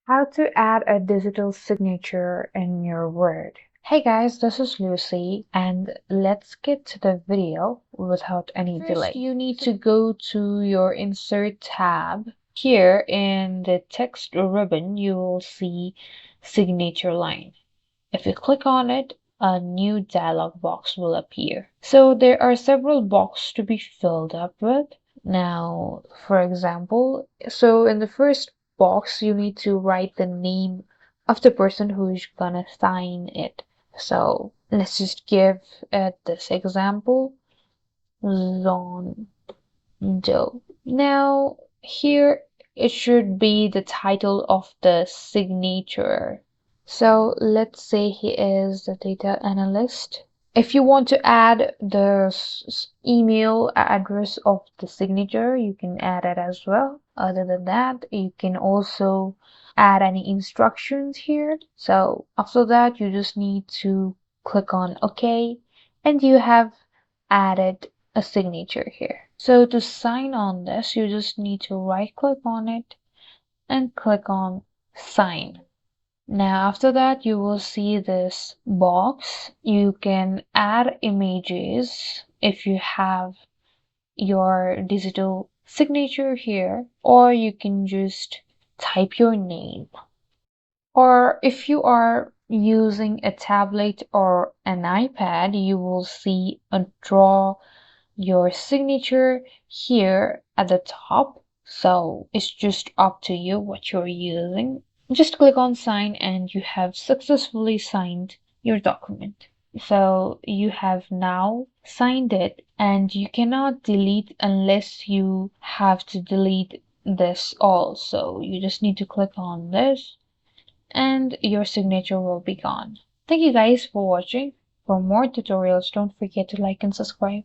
How to add a digital signature in your Word. Hey guys, this is Lucy, and let's get to the video without any delay. First, you need to go to your Insert tab. Here in the text ribbon, you will see Signature Line. If you click on it, a new dialog box will appear. So there are several boxes to be filled up with. Now, for example, so in the first box, you need to write the name of the person who's gonna sign it. So let's just give it this example, Zondo. Now, here it should be the title of the signature. So let's say he is the data analyst. If you want to add the email address of the signature, you can add it as well. Other than that, you can also add any instructions here. So after that, you just need to click on OK, and you have added a signature here. So to sign on this, you just need to right click on it and click on Sign. Now after that you will see this box. You can add images if you have your digital signature here, or you can just type your name. Or if you are using a tablet or an iPad, you will see a draw your signature here at the top. So it's just up to you what you're using. Just click on sign and you have successfully signed your document. So you have now signed it, and you cannot delete unless you have to delete this all. So you just need to click on this and your signature will be gone. Thank you guys for watching. For more tutorials, don't forget to like and subscribe.